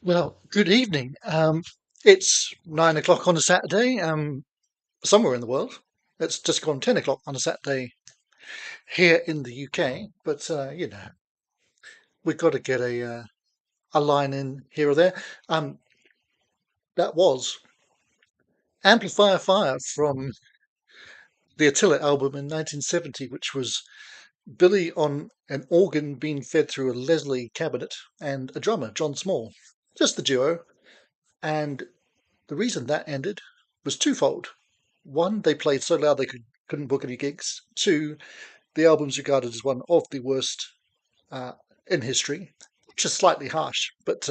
Well, good evening. It's 9 o'clock on a Saturday, somewhere in the world. It's just gone 10 o'clock on a Saturday here in the UK. But we've got to get a line in here or there. That was Amplifier Fire from the Attila album in 1970, which was Billy on an organ being fed through a Leslie cabinet and a drummer, John Small. Just the duo. And the reason that ended was twofold. One, they played so loud they couldn't book any gigs. Two, the album's regarded as one of the worst uh, in history, which is slightly harsh, but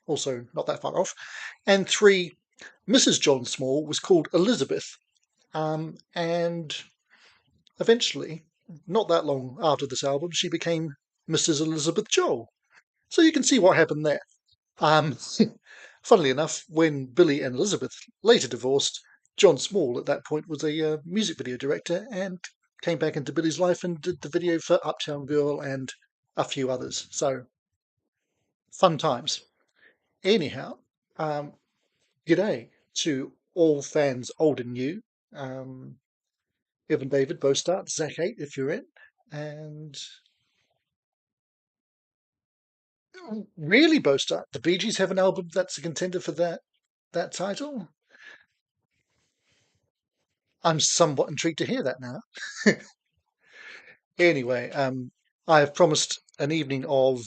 also not that far off. And three, Mrs. John Small was called Elizabeth, and eventually, not that long after this album, she became Mrs. Elizabeth Joel. So you can see what happened there. Um, Funnily enough, when Billy and Elizabeth later divorced, John Small at that point was a music video director and came back into Billy's life and did the video for Uptown Girl and a few others. So fun times. Anyhow, um, g'day to all fans old and new. Um, Evan David, Bostart, Zach 8 if you're in. And really, Bostart, the Bee Gees have an album that's a contender for that title? I'm somewhat intrigued to hear that now. Anyway, I have promised an evening of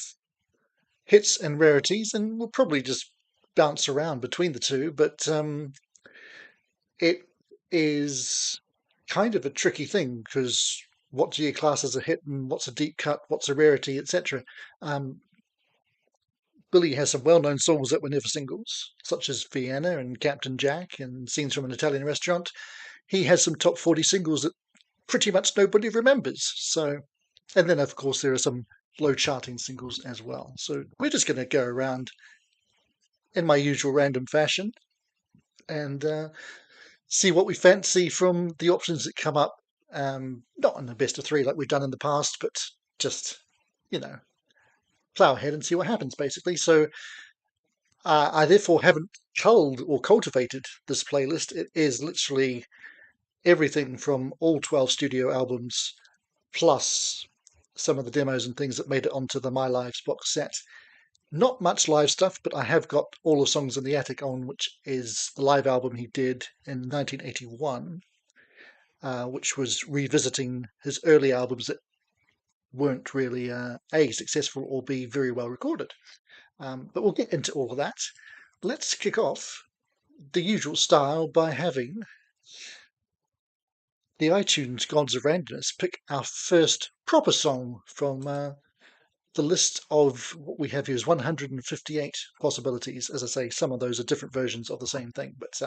hits and rarities, and we'll probably just bounce around between the two, but it is kind of a tricky thing because what do you class as a hit and what's a deep cut, what's a rarity, etc. Um, Billy has some well-known songs that were never singles, such as Vienna and Captain Jack and Scenes from an Italian Restaurant. He has some top 40 singles that pretty much nobody remembers. So, and then of course there are some low charting singles as well. So we're just going to go around in my usual random fashion and see what we fancy from the options that come up. Not in the best of three like we've done in the past, but just plow ahead and see what happens basically. So I therefore haven't culled or cultivated this playlist. It is literally everything from all 12 studio albums plus some of the demos and things that made it onto the My Lives box set. Not much live stuff, but I have got All the Songs in the Attic on, which is the live album he did in 1981, which was revisiting his early albums that weren't really A, successful or B, very well recorded. But we'll get into all of that. Let's kick off the usual style by having the iTunes Gods of Randomness pick our first proper song from the list of what we have here is 158 possibilities. As I say, some of those are different versions of the same thing, but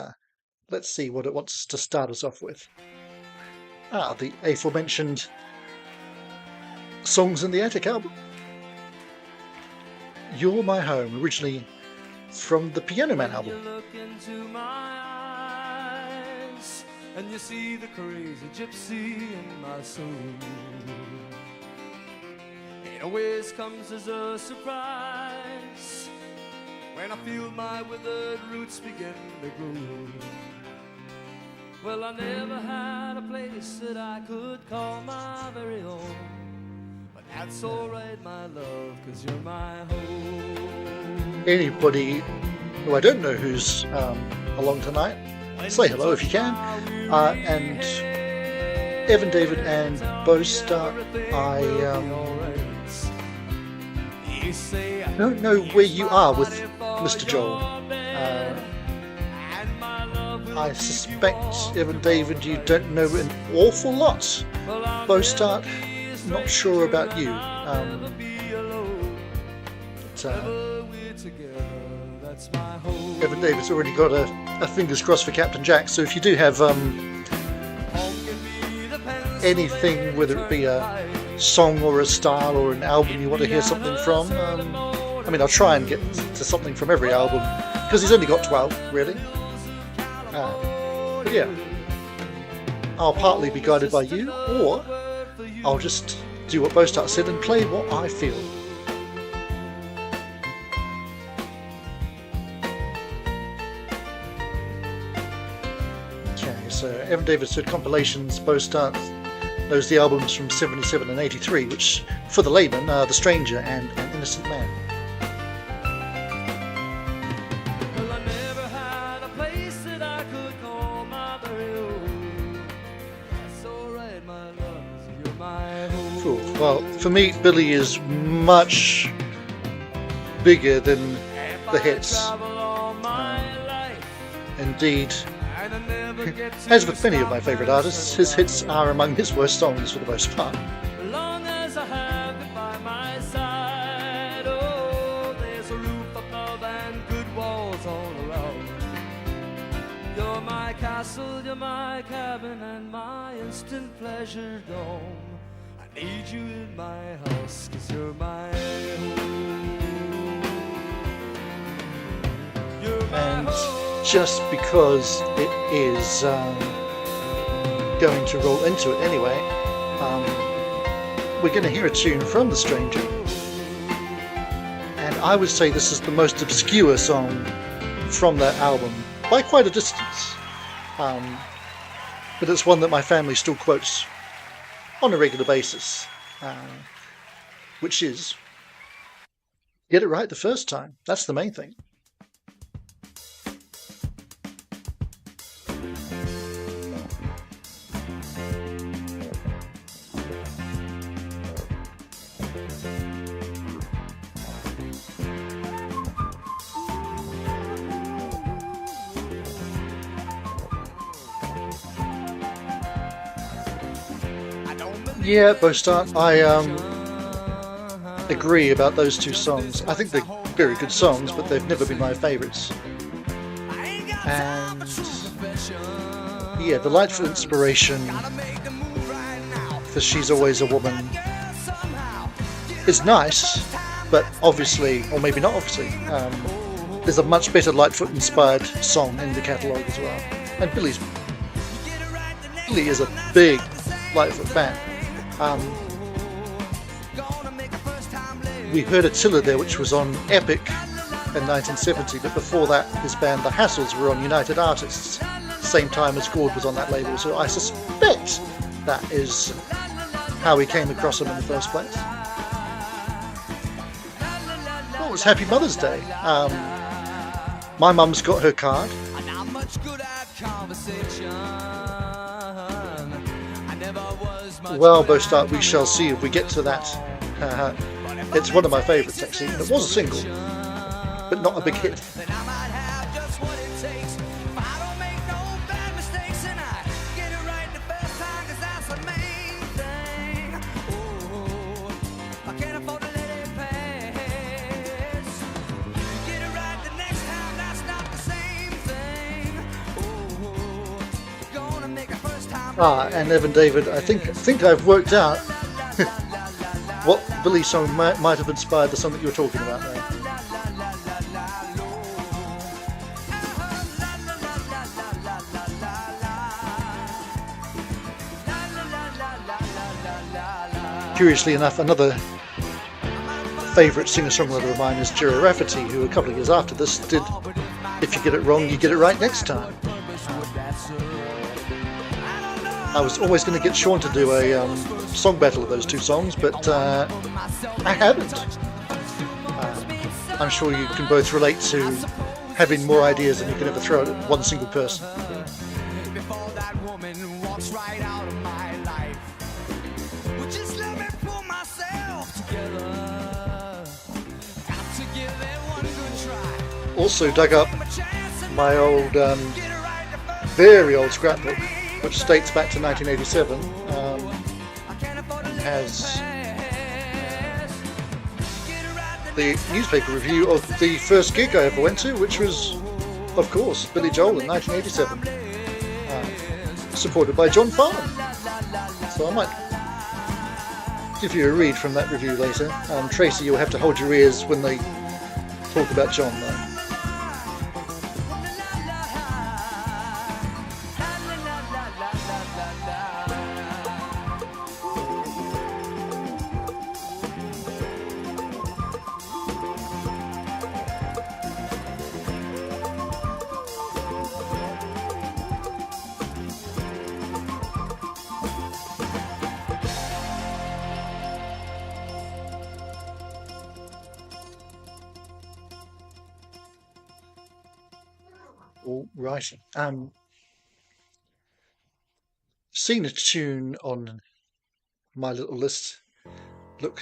let's see what it wants to start us off with. The aforementioned Songs in the Attic album. You're My Home, originally from the Piano Man album. You look into my eyes, and you see the crazy gypsy in my soul. It always comes as a surprise when I feel my withered roots begin to grow. Well, I never had a place that I could call my very own, but that's alright, my love, 'cause you're my home. Anybody who I don't know who's along tonight, say hello if you can. And Evan David and Bo Stark, I don't know where you are with Mr. Joel. I suspect, Evan David, you don't know an awful lot. Bo Stark, not sure about you. Evan David's already got a fingers crossed for Captain Jack, so if you do have anything, whether it be a song or a style or an album you want to hear something from, I mean, I'll try and get to something from every album, because he's only got 12, really. But yeah, I'll partly be guided by you, or I'll just do what Bostart said and play what I feel. So Evan David's heard compilations. Bo Start knows the albums from 77 and 83, which for the layman are The Stranger and An Innocent Man. Well, I never had a place that I could call my very own. That's alright, my love, you're my home. Cool. Well, for me, Billy is much bigger than the hits. Indeed, as with many of my favourite artists, his hits are among his worst songs for the most part. Long as I have you by my side, oh, there's a roof above and good walls all around. You're my castle, you're my cabin, and my instant pleasure dome. I need you in my house, 'cause you're my home. You're my And home. just because it is going to roll into it anyway, we're going to hear a tune from The Stranger, and I would say this is the most obscure song from that album by quite a distance, but it's one that my family still quotes on a regular basis, which is "Get it right the first time." That's the main thing. Yeah, Bo Start, I agree about those two songs. I think they're very good songs, but they've never been my favourites. And yeah, the Lightfoot inspiration for "She's Always a Woman" is nice, but obviously, or maybe not obviously, there's a much better Lightfoot inspired song in the catalogue as well. And Billy is a big Lightfoot fan. We heard Attila there, which was on Epic in 1970, but before that his band The Hassles were on United Artists, same time as Gord was on that label, so I suspect that is how we came across him in the first place. Well, it was Happy Mother's Day. My mum's got her card. Well, Bo Start, we shall see if we get to that. It's one of my favourites actually. It was a single, but not a big hit. And Evan David, I think I've worked out what Billy's song might have inspired the song that you were talking about there. Curiously enough, another favourite singer-songwriter of mine is Rarity, who a couple of years after this did "If You Get It Wrong, You Get It Right Next Time." I was always going to get Sean to do a song battle of those two songs, but I haven't. I'm sure you can both relate to having more ideas than you can ever throw at one single person. Also dug up my old, very old scrapbook, which dates back to 1987, and has the newspaper review of the first gig I ever went to, which was, of course, Billy Joel in 1987, supported by John Farnham. So I might give you a read from that review later. Tracy, you'll have to hold your ears when they talk about John, though. All righty. Seen a tune on my little list. Look,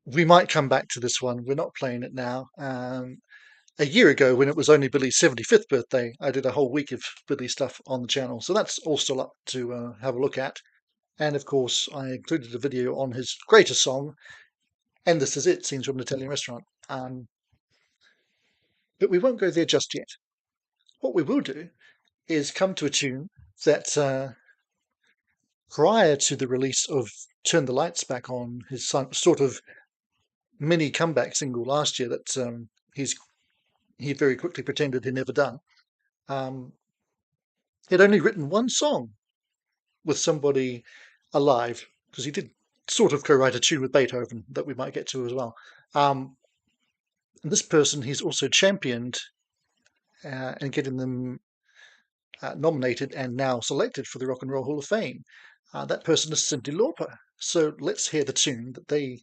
we might come back to this one. We're not playing it now. A year ago, when it was only Billy's 75th birthday, I did a whole week of Billy stuff on the channel. So that's all still up to have a look at. And of course, I included a video on his greatest song, And This Is It, Scenes from an Italian Restaurant. But we won't go there just yet. What we will do is come to a tune that prior to the release of Turn the Lights Back On, his sort of mini comeback single last year that he very quickly pretended he'd never done, he'd only written one song with somebody alive, because he did sort of co-write a tune with Beethoven that we might get to as well. And this person he's also championed in getting them nominated and now selected for the Rock and Roll Hall of Fame. That person is Cyndi Lauper. So let's hear the tune that they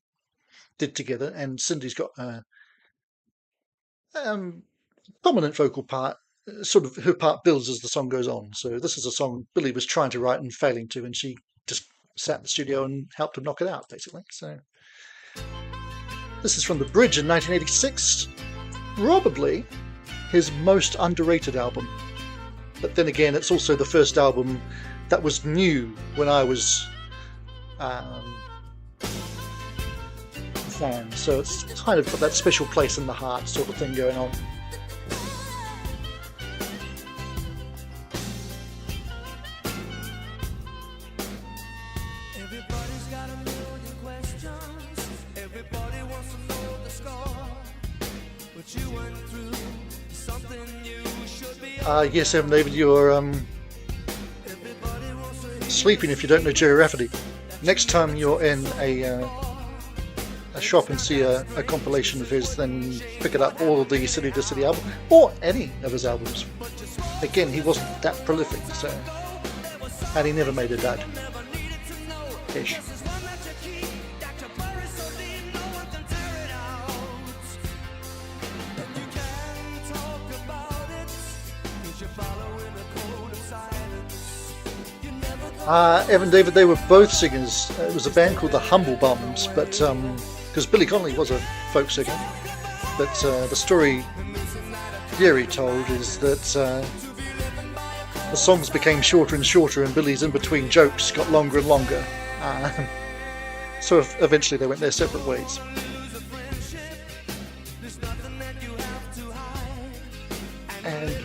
did together. And Cindy's got a prominent vocal part. Sort of her part builds as the song goes on. So this is a song Billy was trying to write and failing to, and she just sat in the studio and helped him knock it out, basically. So this is from The Bridge in 1986. Probably his most underrated album. But then again, it's also the first album that was new when I was a fan. So it's kind of got that special place in the heart sort of thing going on. Everybody's got a million questions. Everybody wants to know the score. But you went through something you should be. Yes, Evan David, you're sleeping if you don't know Jerry Rafferty. Next time you're in a shop and see a compilation of his, then pick it up, all of the City to City album, or any of his albums. Again, he wasn't that prolific, so, and he never made a dud. Ish. Evan David, they were both singers. It was a band called the Humble Bums, but because Billy Connolly was a folk singer. But the story Jerry told is that the songs became shorter and shorter, and Billy's in-between jokes got longer and longer. So eventually they went their separate ways. And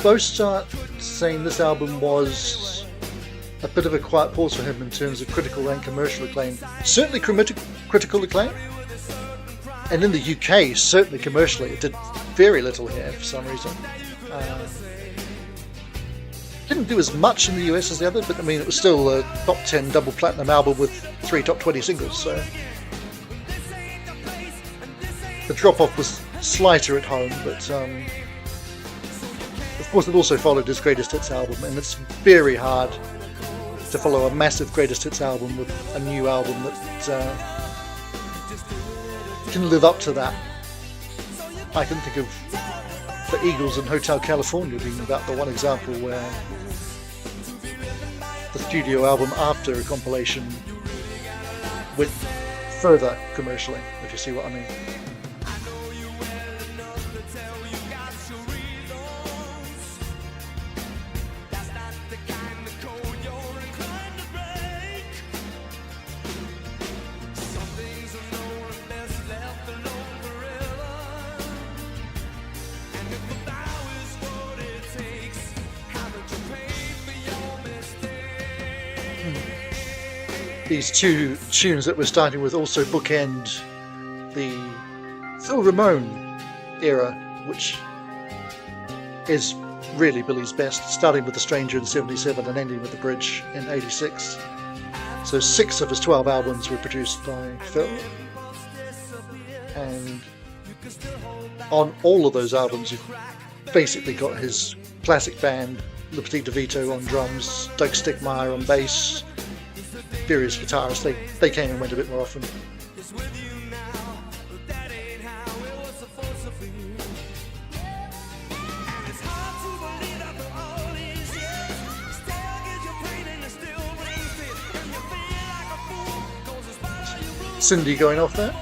both start saying this album was a bit of a quiet pause for him in terms of critical and commercial acclaim. Certainly critical acclaim, and in the UK, certainly commercially, it did very little here for some reason. Didn't do as much in the US as the other, but I mean, it was still a top 10 double platinum album with 3 top 20 singles, so the drop-off was slighter at home, but of course it also followed his greatest hits album, and it's very hard to follow a massive greatest hits album with a new album that can live up to that. I can think of the Eagles and Hotel California being about the one example where the studio album after a compilation went further commercially, if you see what I mean. These two tunes that we're starting with also bookend the Phil Ramone era, which is really Billy's best, starting with The Stranger in 77 and ending with The Bridge in 86. So 6 of his 12 albums were produced by Phil, and on all of those albums you've basically got his classic band, Liberty DeVito on drums, Doug Stickmeyer on bass, various guitarists. They came and went a bit more often. Cindy going off there.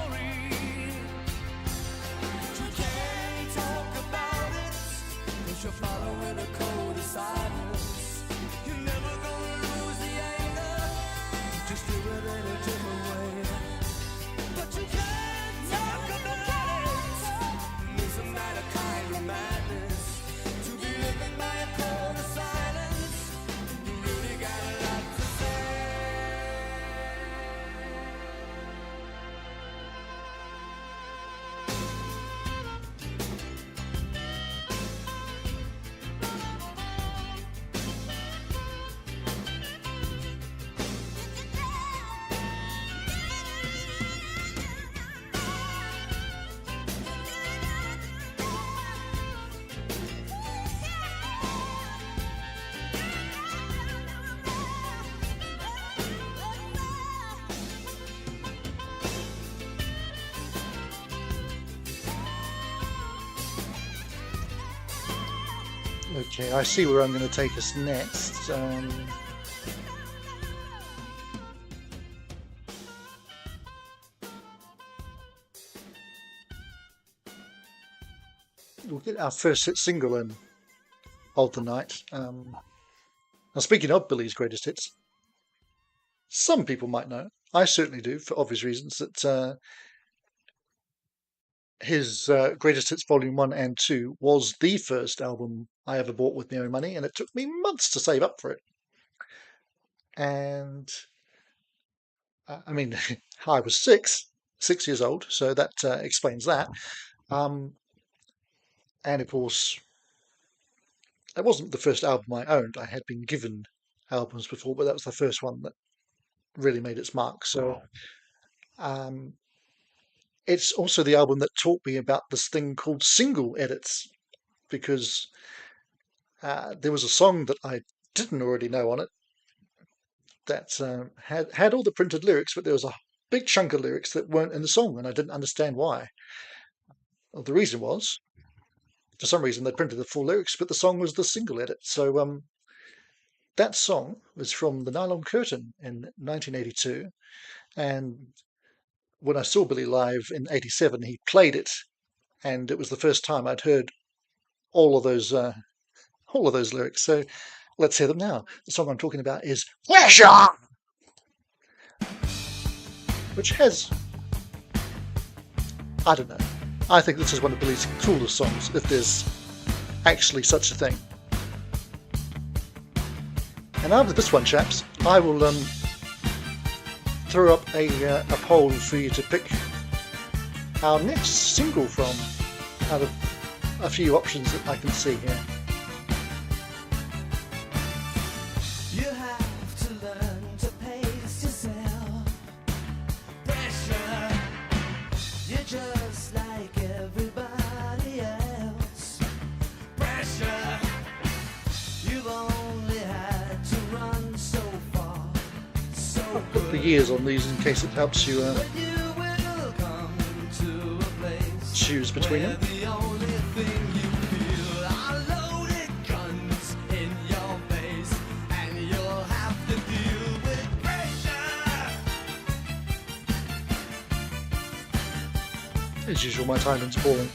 Okay, I see where I'm going to take us next. We'll get our first hit single in of the night. Now, speaking of Billy's greatest hits, some people might know, I certainly do, for obvious reasons, that his Greatest Hits Volume 1 and 2 was the first album I ever bought with my own money, and it took me months to save up for it. And, I mean, I was 6 years old, so that explains that. And, of course, it wasn't the first album I owned. I had been given albums before, but that was the first one that really made its mark. So, it's also the album that taught me about this thing called single edits, because there was a song that I didn't already know on it that had all the printed lyrics, but there was a big chunk of lyrics that weren't in the song, and I didn't understand why. Well, the reason was, for some reason, they printed the full lyrics, but the song was the single edit. So that song was from The Nylon Curtain in 1982, and when I saw Billy live in '87, he played it, and it was the first time I'd heard all of those lyrics. So let's hear them now. The song I'm talking about is "Pressure," which has, I don't know, I think this is one of Billy's coolest songs, if there's actually such a thing. And after this one, chaps, I will throw up a poll for you to pick our next single from, out of a few options that I can see here. You have to learn to pace yourself. Pressure, you're just like everybody else. Pressure, you've only had to run so far. I've put the years on these in case it helps you choose between them. As usual, my timing's falling.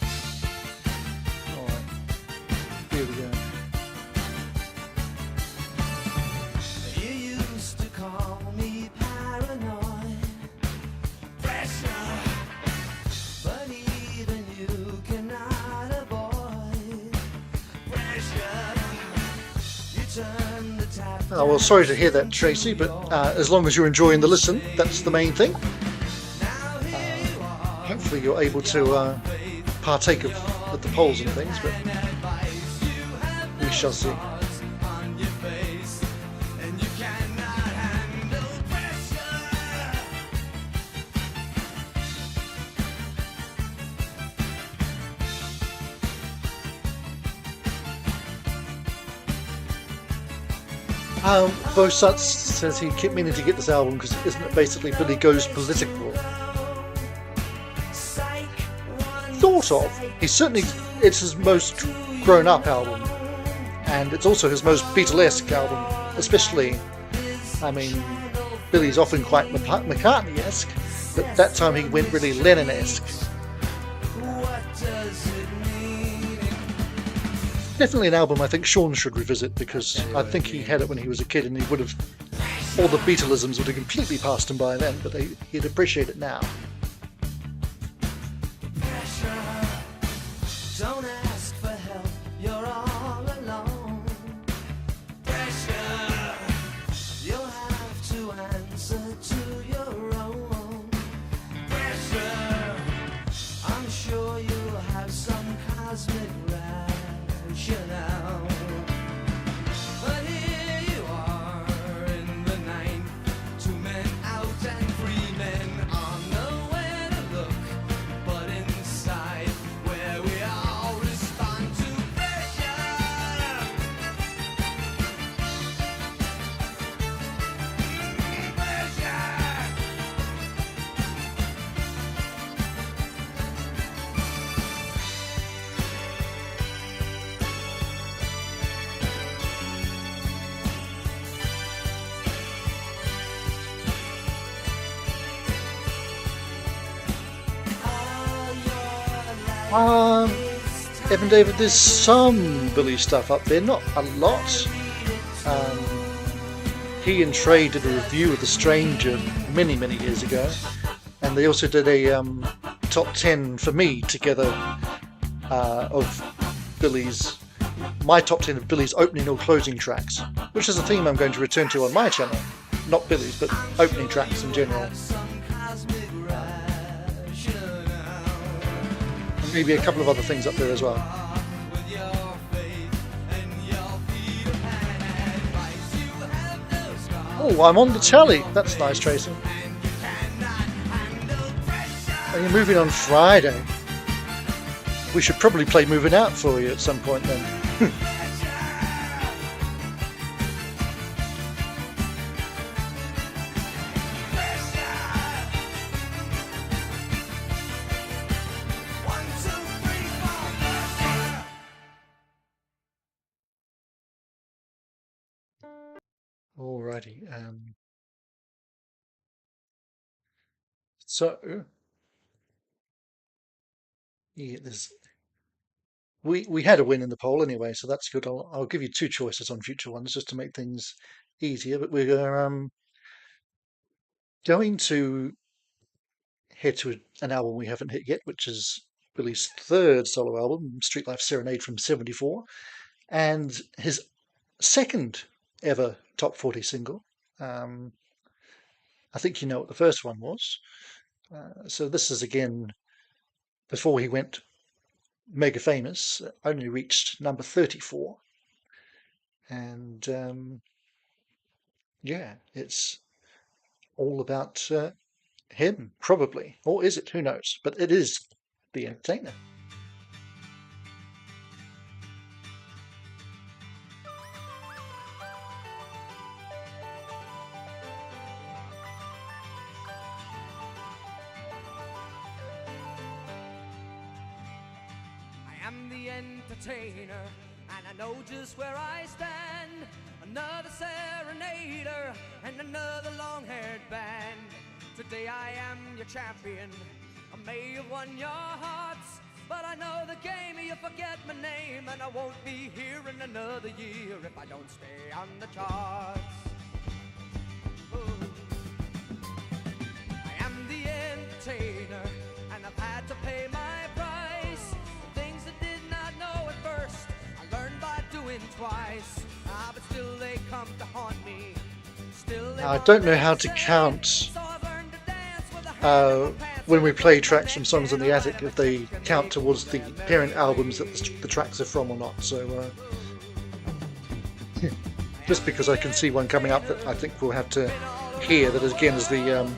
Alright, here we go. You used to call me paranoid. Pressure, but even you cannot avoid pressure. You turn the tap. Oh, well, sorry to hear that, Tracy, but as long as you're enjoying the listen, that's the main thing. Hopefully you're able to partake of the polls and things, but we shall see. Bosat says he kept meaning to get this album because isn't it basically Billy Goes Political? Sort of. It's his most grown-up album, and it's also his most Beatlesque album, especially, I mean, Billy's often quite McCartney-esque, but that time he went really Lennon-esque. What does it mean? Definitely an album I think Sean should revisit, because I think he had it when he was a kid and he would have, all the Beatleisms would have completely passed him by then, but he'd appreciate it now. Don't ask for help, you're all alone. Pressure, you'll have to answer to your own. Pressure, I'm sure you'll have some cosmic rationale. But here you are in the night, 2 men out and 3 men on nowhere to look but inside, where we all respond to pressure. Pressure. All your Evan David, there's some Billy stuff up there, not a lot. He and Trey did a review of The Stranger many, many years ago, and they also did a top 10 for me together of my top 10 of Billy's opening or closing tracks, which is a theme I'm going to return to on my channel. Not Billy's, but opening tracks in general. And maybe a couple of other things up there as well. Oh, I'm on the telly. That's nice, Tracy. And you're moving on Friday. We should probably play Moving Out for you at some point then. Alrighty. So yeah, we had a win in the poll anyway, so that's good. I'll give you 2 choices on future ones just to make things easier. But we're going to head to an album we haven't hit yet, which is Billy's 3rd solo album, Street Life Serenade from '74, and his 2nd ever top 40 single. I think you know what the first one was. So this is again before he went mega famous, only reached number 34. And yeah, it's all about him, probably. Or is it? Who knows? But it is The Entertainer. I'm the entertainer, and I know just where I stand. Another serenader and another long-haired band. Today I am your champion. I may have won your hearts, but I know the game. You forget my name, and I won't be here in another year if I don't stay on the charts. Ooh. I am the entertainer, and I've had to pay my price. Things I did not know at first, I learned by doing twice. But still they come to haunt me. I don't know how to count when we play tracks from Songs in the Attic, if they count towards the parent albums that the tracks are from or not. So just because I can see one coming up that I think we'll have to hear, that again is the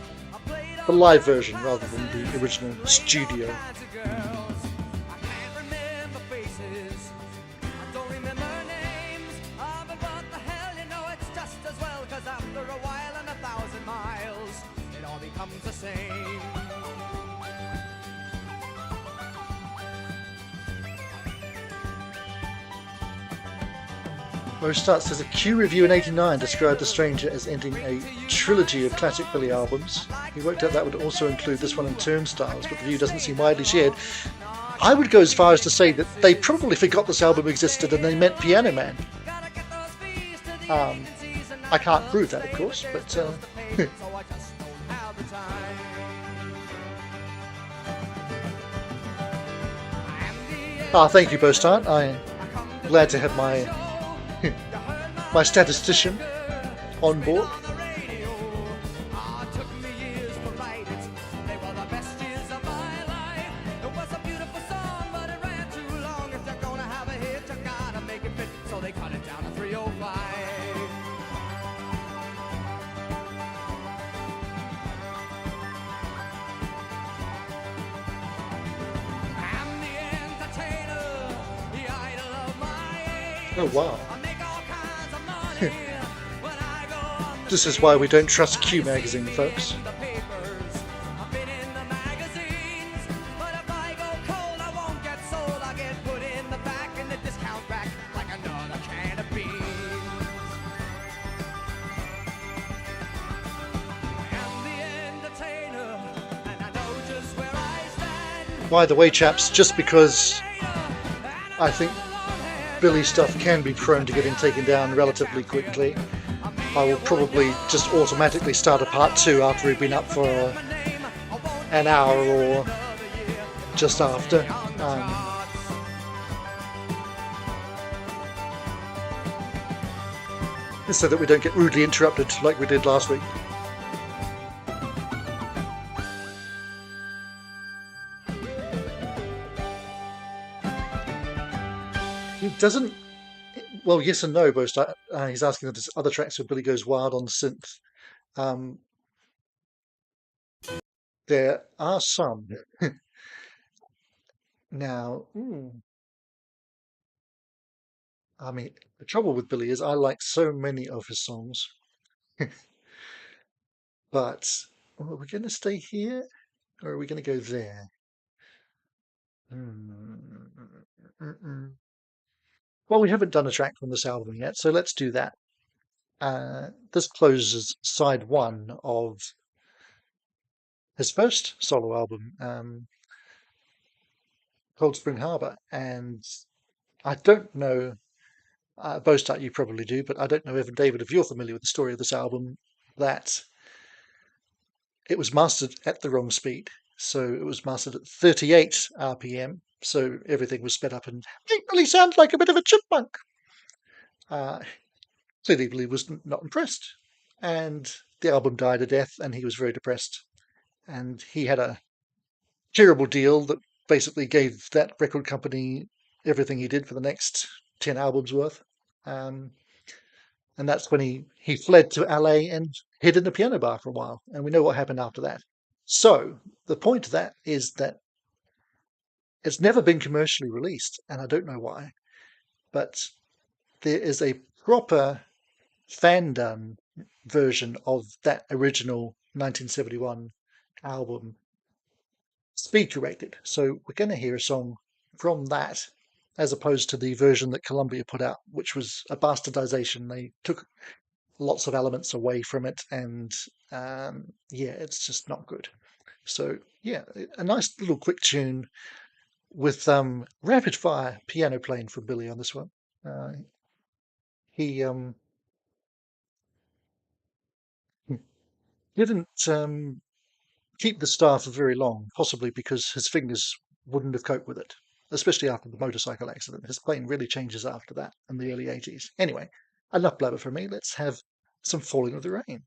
live version rather than the original studio. The same. Where it starts, there's a Q review in '89 described The Stranger as ending a trilogy of classic Billy albums. He worked out that would also include this one and Turnstiles, but the view doesn't seem widely shared. I would go as far as to say that they probably forgot this album existed and they meant Piano Man. I can't prove that, of course, but... thank you, Bostart. I'm glad to have my my statistician on board. Oh wow. This is why we don't trust Q magazine, folks. By the way, chaps, just because I think Billy stuff can be prone to getting taken down relatively quickly, I will probably just automatically start a part 2 after we've been up for an hour or just after. So that we don't get rudely interrupted like we did last week. It doesn't... Well, yes and no, Boast. He's asking if there's other tracks where Billy goes wild on synth. There are some. Now, I mean, the trouble with Billy is I like so many of his songs. But are we going to stay here or are we going to go there? Well, we haven't done a track from this album yet, so let's do that. This closes side 1 of his first solo album, Cold Spring Harbor, and I don't know, Boastat you probably do, but I don't know, Evan David, if you're familiar with the story of this album, that it was mastered at the wrong speed. So it was mastered at 38 RPM, so everything was sped up and it really sounds like a bit of a chipmunk. Clearly Billy was not impressed, and the album died a death, and he was very depressed. And he had a terrible deal that basically gave that record company everything he did for the next 10 albums worth. And that's when he fled to LA and hid in a piano bar for a while. And we know what happened after that. So the point of that is that it's never been commercially released, and I don't know why. But there is a proper fan-done version of that original 1971 album, speed corrected. So we're going to hear a song from that, as opposed to the version that Columbia put out, which was a bastardization. They took lots of elements away from it, and it's just not good. So yeah, a nice little quick tune with rapid fire piano playing from Billy on this one. He didn't keep the star for very long, possibly because his fingers wouldn't have coped with it, especially after the motorcycle accident. His playing really changes after that in the early 80s. Anyway, enough blabber for me. Let's have some Falling with the Rain.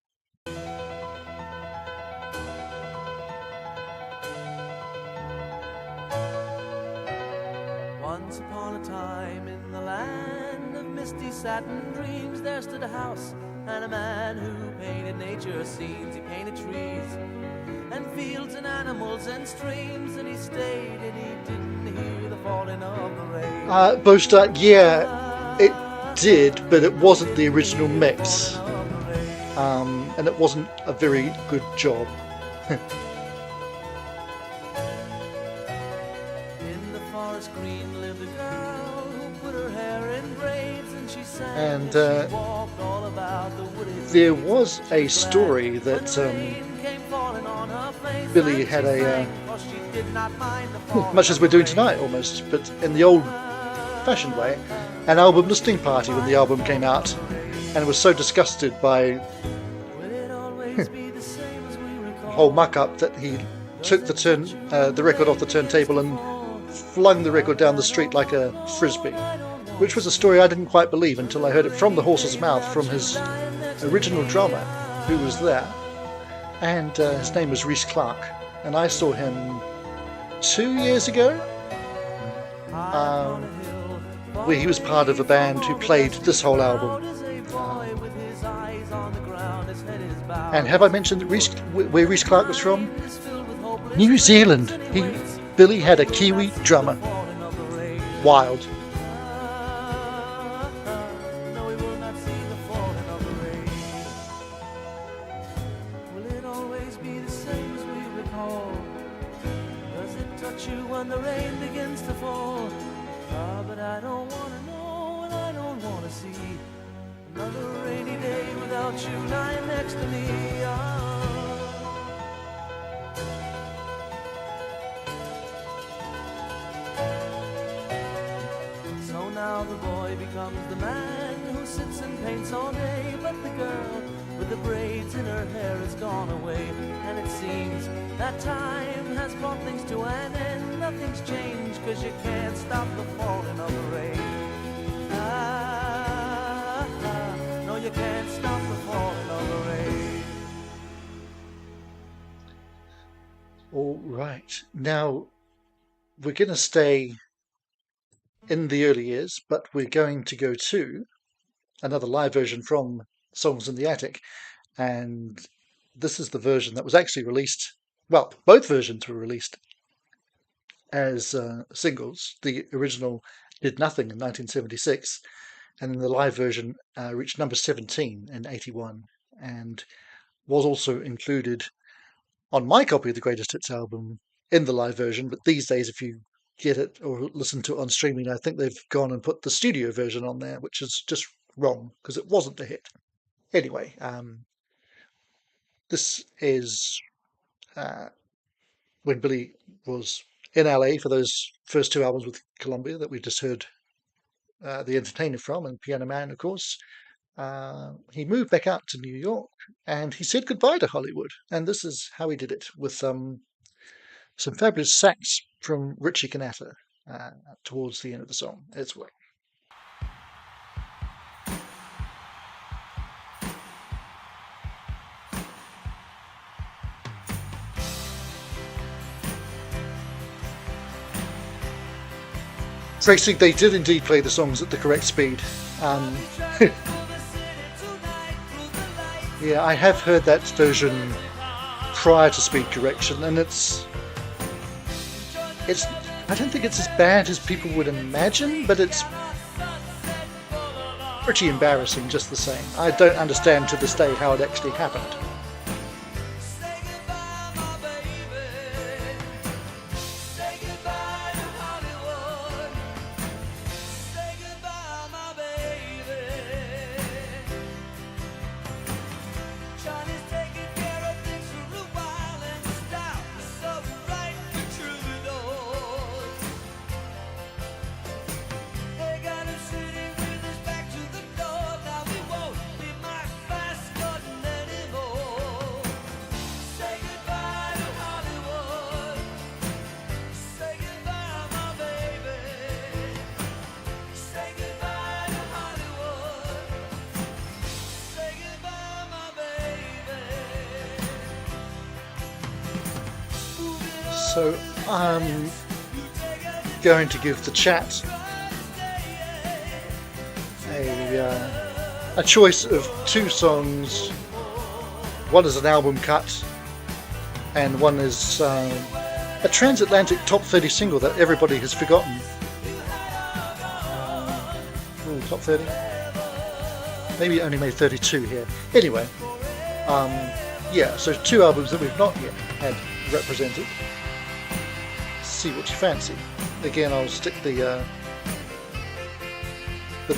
Once upon a time in the land of misty satin dreams, there stood a house and a man who painted nature scenes. He painted trees and fields and animals and streams, and he stayed and he didn't hear the falling of the rain. Boaster, yeah, it did, but it wasn't the original mix, and it wasn't a very good job. forest green lived a girl who put her hair in braids, and she sang And as she walked all about the wooded there glades. was a She was story glad that when the rain came falling on her face, Billy and had she a, sang, 'cause she did not mind the falling much as of we're the doing rain. tonight almost, but in the old-fashioned way, an album listening party when the album came out, and was so disgusted by Will it always be the same as we the recall? whole muck-up that he took the record off the turntable and flung the record down the street like a frisbee, which was a story I didn't quite believe until I heard it from the horse's mouth from his original drummer, who was there, and his name was Rhys Clark, and I saw him 2 years ago, where he was part of a band who played this whole album. And have I mentioned where Rhys Clark was from? New Zealand. Billy had a Kiwi drummer. Wild. Will it always be the same as we recall? Does it touch you when the rain begins to fall? Ah, but I don't want to know, and I don't want to see another rainy day without you lying next to me. So now the boy becomes the man who sits and paints all day, but the girl with the braids in her hair has gone away, and it seems that time has brought things to an end. Nothing's changed, 'cause you can't stop the falling of the rain. No, you can't stop the falling of the rain. All right, now we're going to stay in the early years, but we're going to go to another live version from Songs in the Attic, and this is the version that was actually released. Well, both versions were released as singles. The original did nothing in 1976, and then the live version reached number 17 in 81, and was also included on my copy of the Greatest Hits album in the live version. But these days, if you get it or listen to it on streaming, I think they've gone and put the studio version on there, which is just wrong because it wasn't a hit. Anyway, this is when Billy was in LA for those first two albums with Columbia that we just heard The Entertainer from, and Piano Man, of course. He moved back out to New York and he said goodbye to Hollywood. And this is how he did it, with some fabulous sax from Richie Cannata towards the end of the song as well. Tracy, they did indeed play the songs at the correct speed. Yeah, I have heard that version prior to speed correction, and it's I don't think it's as bad as people would imagine, but it's pretty embarrassing just the same. I don't understand to this day how it actually happened. So I'm going to give the chat a choice of two songs. One is an album cut, and one is a transatlantic top 30 single that everybody has forgotten. Top 30? Maybe it only made 32 here. Anyway, yeah, so two albums that we've not yet had represented. see what you fancy. Again, I'll stick the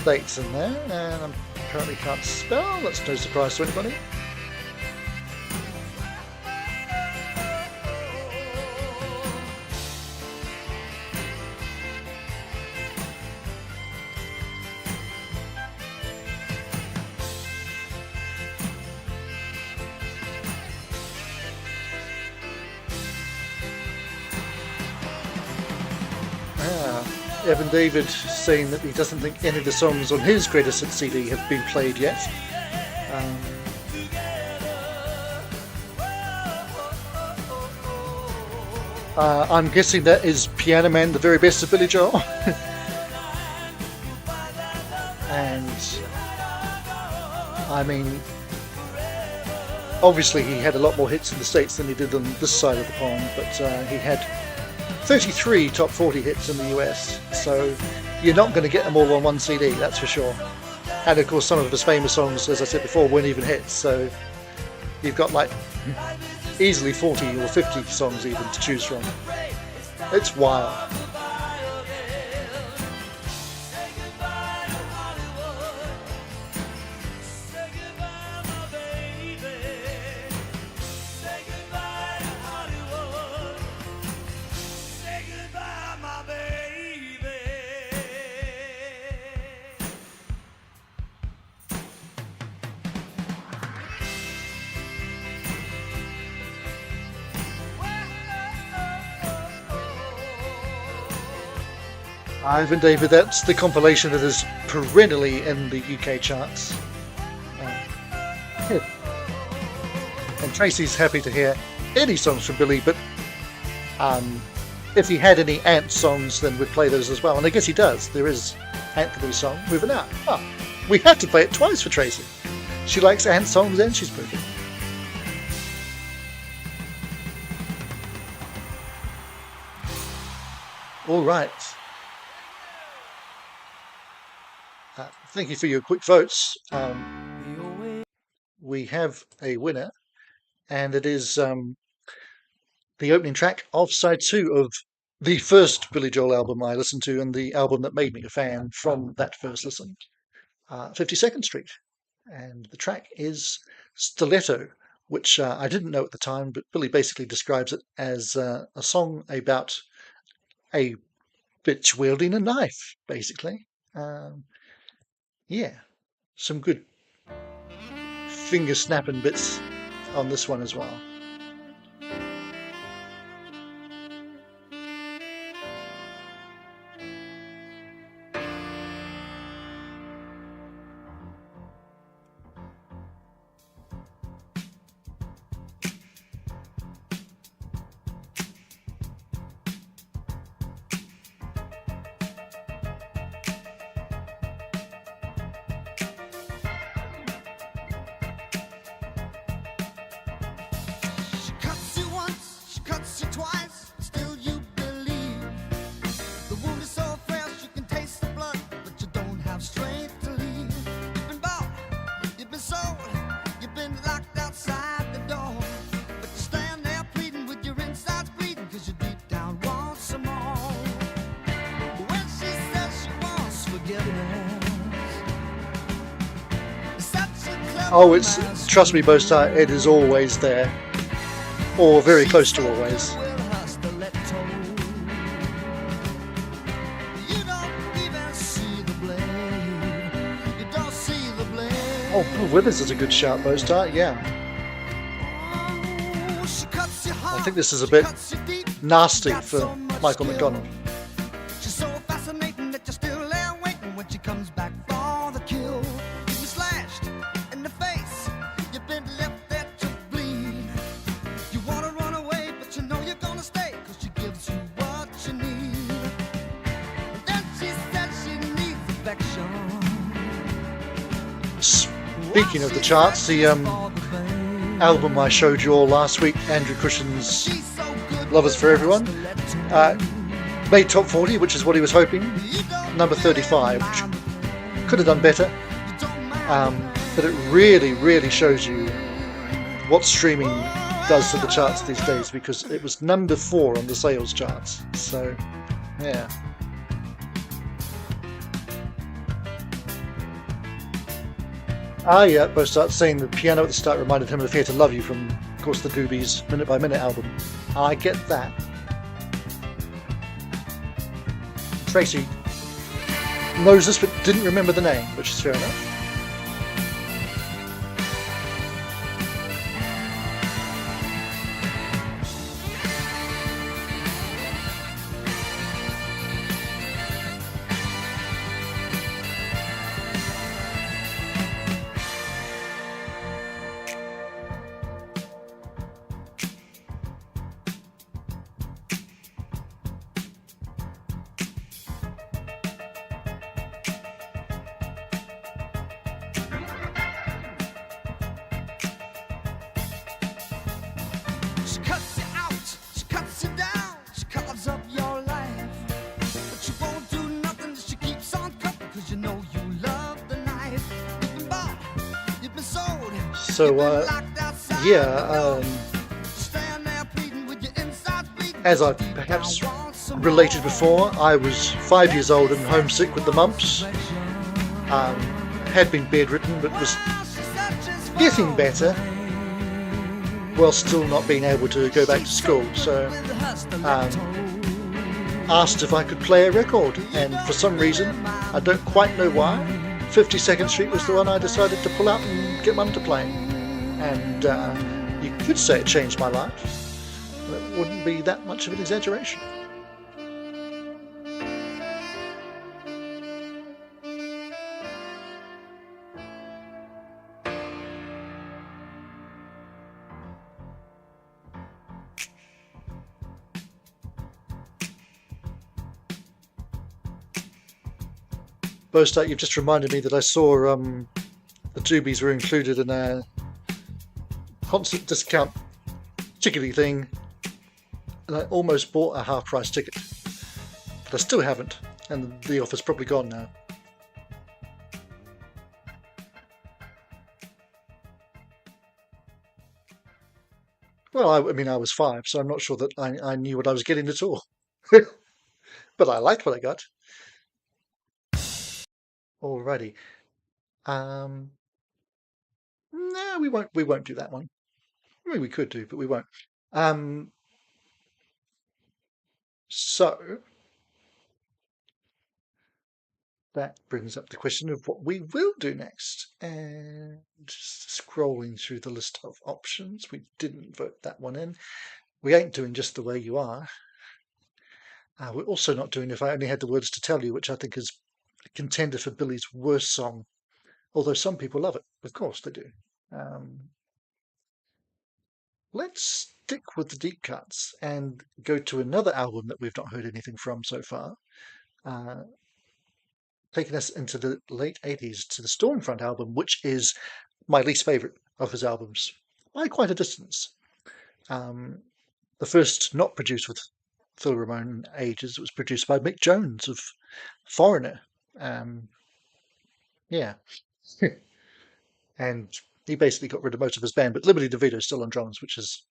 dates in there, and I apparently can't spell. That's no surprise to anybody. Evan David saying that he doesn't think any of the songs on his greatest hits CD have been played yet. I'm guessing that is Piano Man, the very best of Billy Joel. And I mean, obviously he had a lot more hits in the States than he did on this side of the pond, but he had 33 top 40 hits in the US, so you're not going to get them all on one CD, that's for sure. And of course some of his famous songs, as I said before, weren't even hits, so you've got like easily 40 or 50 songs even to choose from. It's wild. Ivan David, that's the compilation that is perennially in the UK charts. And Tracy's happy to hear any songs from Billy, but if he had any Ant songs, then we'd play those as well. And I guess he does. There is Anthony's song, Moving Out. Oh, we had to play it twice for Tracy. She likes Ant songs and she's moving. All right. Thank you for your quick votes. We have a winner, and it is the opening track of side 2 of the first Billy Joel album I listened to, and the album that made me a fan from that first listen, 52nd Street. And the track is Stiletto, which I didn't know at the time, but Billy basically describes it as a song about a bitch wielding a knife, basically. Yeah, some good finger snapping bits on this one as well. Oh, it's, trust me, Bostar, it is always there. Or very close to always. Oh, Withers is a good shout, Bostar, yeah. I think this is a bit nasty for Michael McDonald. Speaking of the charts, the album I showed you all last week, Andrew Cushin's Love Is For Everyone, made top 40, which is what he was hoping, number 35, which could have done better, but it really, really shows you what streaming does to the charts these days, because it was number 4 on the sales charts. So, yeah. Yeah, both start saying the piano at the start reminded him of Here to Love You from, of course, the Doobies' Minute by Minute album. I get that. Tracy knows this but didn't remember the name, which is fair enough. So, as I perhaps related before, I was 5 years old and homesick with the mumps. Had been bedridden, but was getting better, while still not being able to go back to school. So, asked if I could play a record, and for some reason, I don't quite know why, 52nd Street was the one I decided to pull out and get Mum to play. And you could say it changed my life. That wouldn't be that much of an exaggeration. Bostart, you've just reminded me that I saw the Doobies were included in a concert discount tickety thing, and I almost bought a half-price ticket, but I still haven't, and the offer's probably gone now. Well, I mean, I was 5, so I'm not sure that I knew what I was getting at all. But I liked what I got. Alrighty. No, we won't do that one. I mean, we could do, but we won't. So that brings up the question of what we will do next. And just scrolling through the list of options, we didn't vote that one in. We ain't doing Just the Way You Are. We're also not doing If I Only Had the Words to Tell You, which I think is a contender for Billy's worst song. Although some people love it. Of course they do. Let's stick with the deep cuts and go to another album that we've not heard anything from so far, taking us into the late 80s to the Stormfront album, which is my least favourite of his albums by quite a distance. The first not produced with Phil Ramone Ages, it was produced by Mick Jones of Foreigner. Yeah. And he basically got rid of most of his band, but Liberty DeVito's still on drums, which is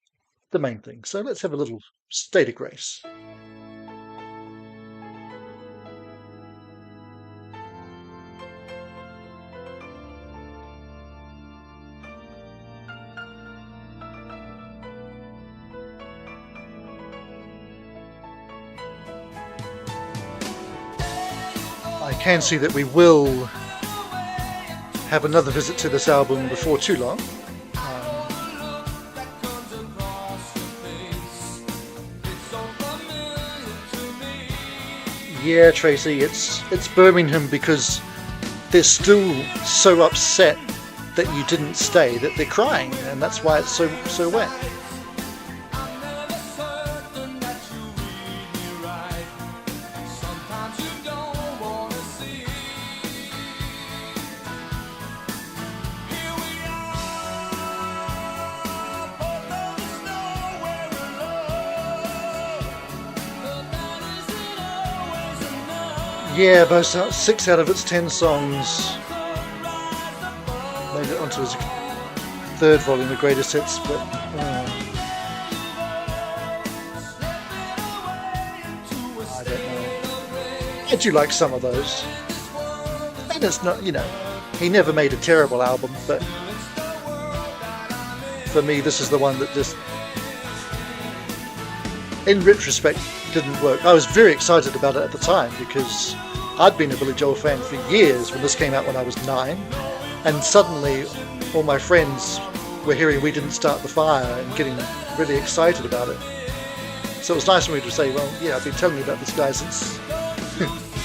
the main thing. So let's have a little State of Grace. I can see that we will have another visit to this album before too long. Yeah, Tracy, it's Birmingham because they're still so upset that you didn't stay that they're crying, and that's why it's so wet. Yeah, but 6 out of its 10 songs made it onto his third volume of greatest hits, but I do like some of those. And it's not, he never made a terrible album, but for me, this is the one that just, in retrospect, didn't work. I was very excited about it at the time because I'd been a Billy Joel fan for years when this came out when I was 9, and suddenly all my friends were hearing We Didn't Start the Fire and getting really excited about it. So it was nice for me to say, well, yeah, I've been telling you about this guy since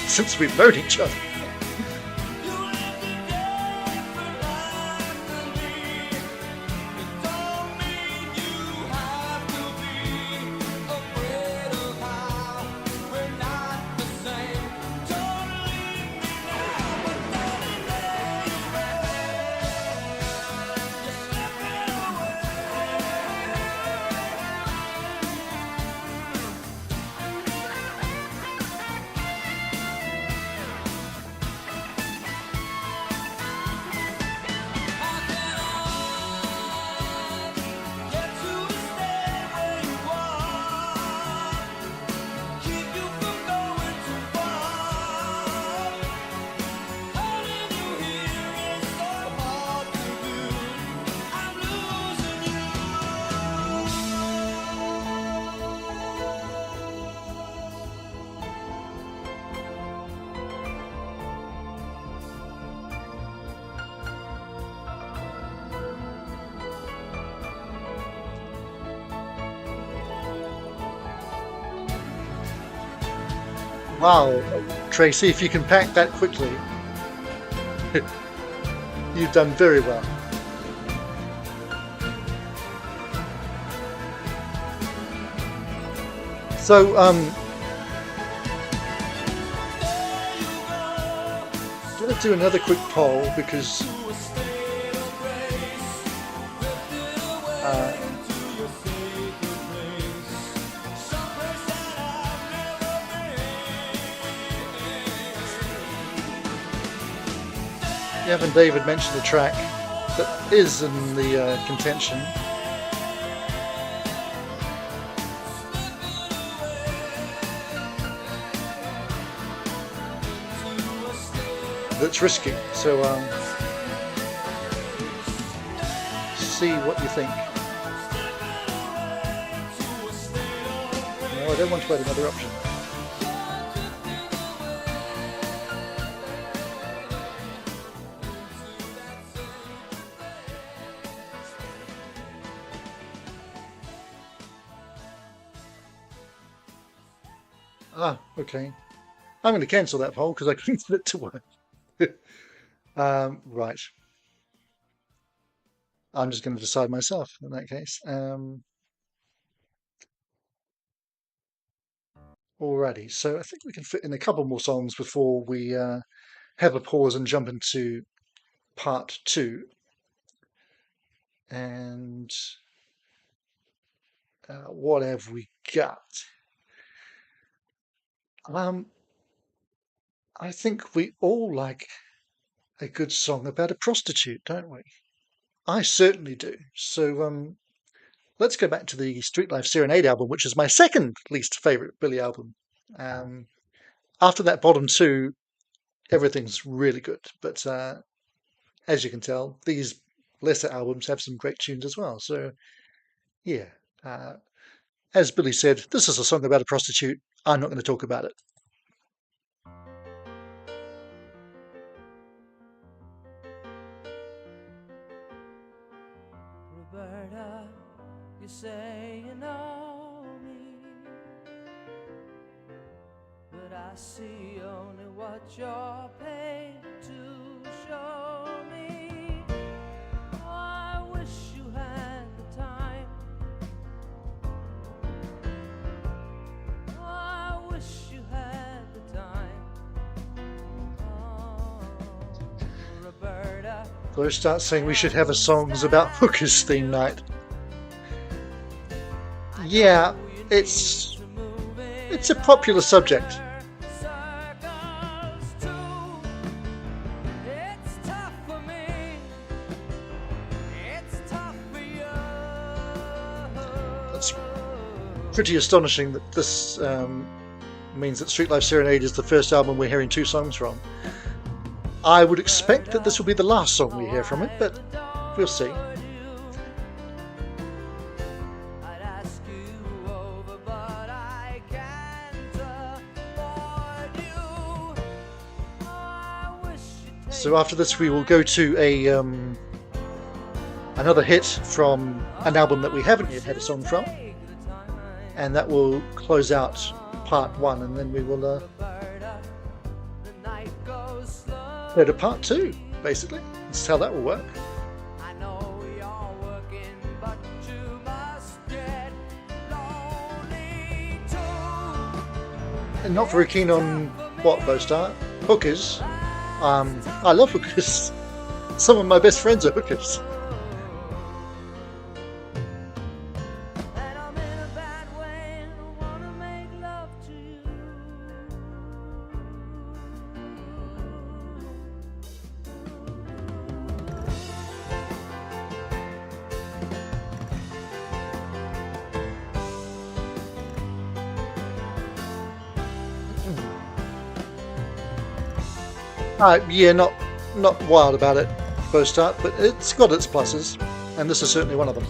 since we've known each other. Wow, Tracy, if you can pack that quickly, you've done very well. So, I'm going to do another quick poll because Evan David mentioned a track that is in the contention. That's risky, so see what you think. No, I don't want to add another option. Ah, okay. I'm going to cancel that poll because I couldn't get it to work. Right. I'm just going to decide myself in that case. Alrighty, so I think we can fit in a couple more songs before we have a pause and jump into part 2. And what have we got? I think we all like a good song about a prostitute, don't we? I certainly do. So let's go back to the Street Life Serenade album, which is my second least favourite Billy album. After that bottom 2, everything's really good. But as you can tell, these lesser albums have some great tunes as well. So yeah, as Billy said, this is a song about a prostitute. I'm not going to talk about it. Roberta, you say you know me, but I see only what you're paid to show me. Oh, I wish you had the time. Oh, I wish you had the time. Oh, Roberta. So I start saying we should have a songs about hookers theme night. Yeah, it's a popular subject. It's pretty astonishing that this means that Street Life Serenade is the first album we're hearing 2 songs from. I would expect that this will be the last song we hear from it, but we'll see. So after this we will go to another hit from an album that we haven't yet had a song from, and that will close out part 1, and then we will go to part 2, basically. That's how that will work. And not very keen on what, Bostar? Hookers. I love hookers. Some of my best friends are hookers. Yeah, not wild about it, Bostart, but it's got its pluses, and this is certainly one of them.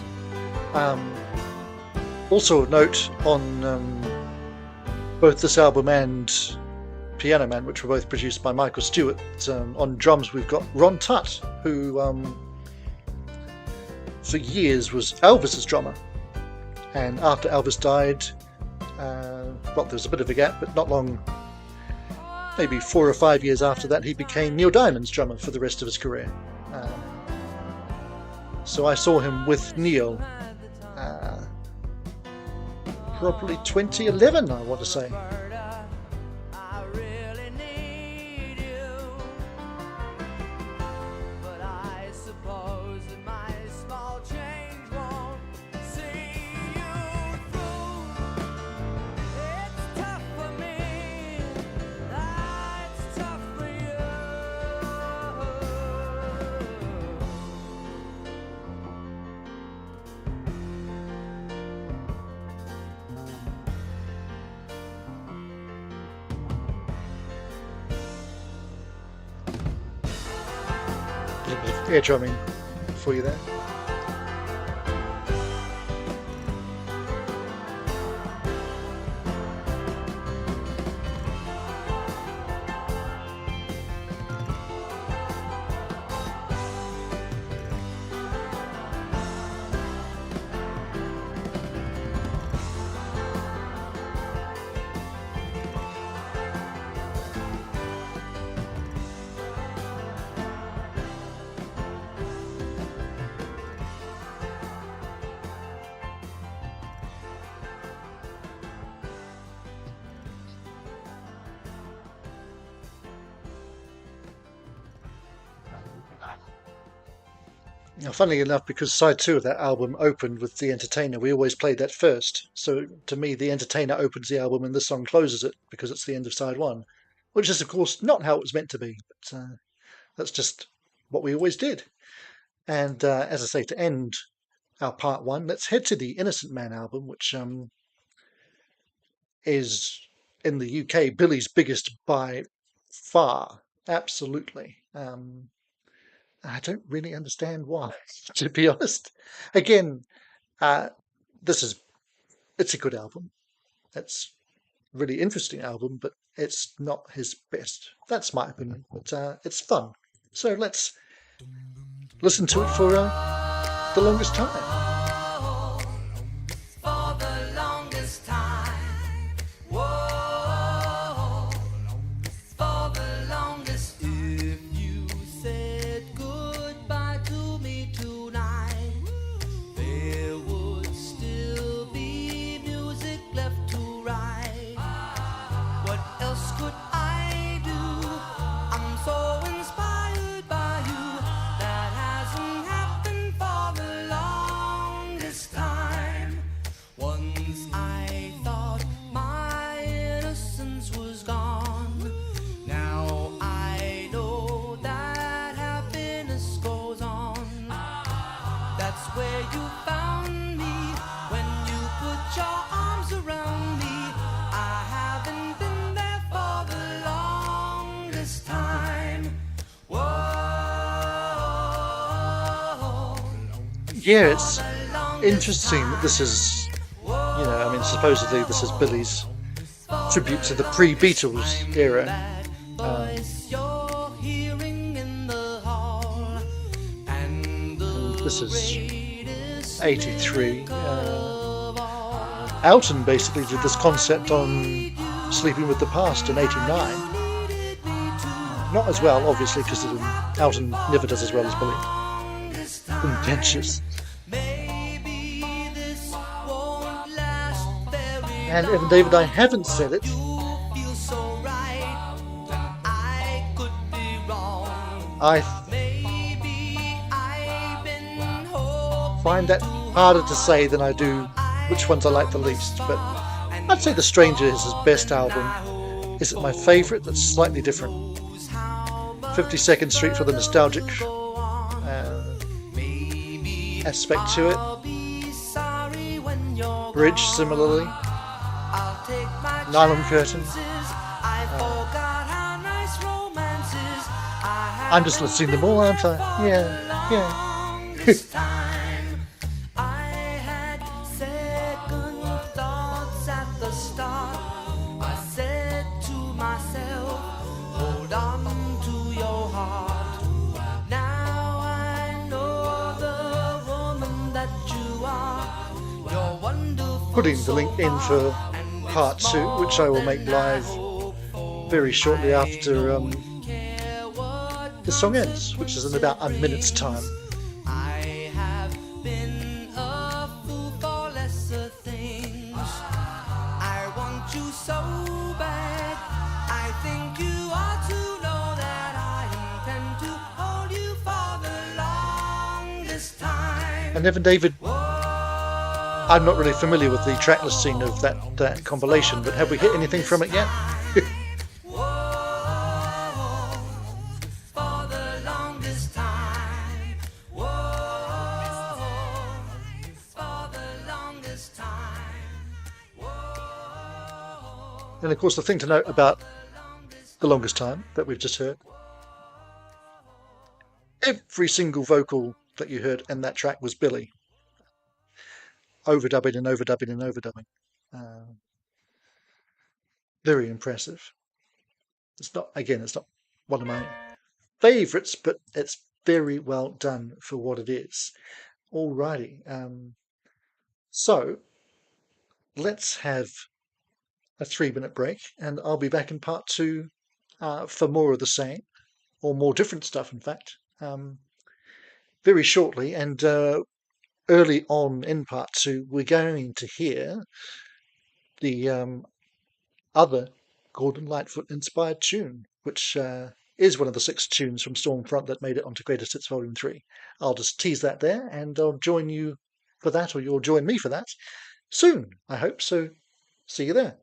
Also of note on both this album and Piano Man, which were both produced by Michael Stewart, on drums we've got Ron Tutt, who for years was Elvis's drummer, and after Elvis died, well, there was a bit of a gap, but not long, maybe 4 or 5 years after that, he became Neil Diamond's drummer for the rest of his career. So I saw him with Neil probably 2011, I want to say. Air drumming for you there. Now, funnily enough, because side 2 of that album opened with The Entertainer, we always played that first. So to me, The Entertainer opens the album and this song closes it because it's the end of side 1, which is, of course, not how it was meant to be. But that's just what we always did. And as I say, to end our part 1, let's head to the Innocent Man album, which is, in the UK, Billy's biggest by far. Absolutely. I don't really understand why, to be honest. Again, it's a good album. It's a really interesting album, but it's not his best. That's my opinion, but it's fun. So let's listen to it for the longest time. Where you found me when you put your arms around me. I haven't been Yeah, it's interesting that this is, I mean, supposedly this is Billy's tribute to the pre-Beatles era. Um, and this is 83. Elton basically did this concept on Sleeping with the Past in 89. Not as well, obviously, because Elton never does as well as Billy. Contentious. And Evan David, I haven't said it. I find that harder to say than I do which ones I like the least, but I'd say The Stranger is his best album. Is it my favourite? That's slightly different. 52nd Street for the nostalgic aspect to it. Bridge, similarly. Nylon Curtain. I'm just listing them all, aren't I? Yeah. Putting the link in for part 2, which I will make live very shortly after the song ends, which is in about a minute's time. I have been a fool for lesser things. I want you so bad. I think you ought to know that I intend to hold you for the longest time. And Evan David, I'm not really familiar with the track listing of that compilation, but have we hit anything from it yet? And of course, the thing to note about The Longest Time that we've just heard, every single vocal that you heard in that track was Billy. Overdubbing and overdubbing and overdubbing. Very impressive. It's not one of my favourites, but it's very well done for what it is. Alrighty. So let's have a 3-minute break, and I'll be back in part 2 for more of the same, or more different stuff, in fact, very shortly. And early on in part 2, we're going to hear the other Gordon Lightfoot inspired tune, which is one of the 6 tunes from Stormfront that made it onto Greatest Hits Volume 3. I'll just tease that there, and I'll join you for that, or you'll join me for that soon, I hope. So see you there.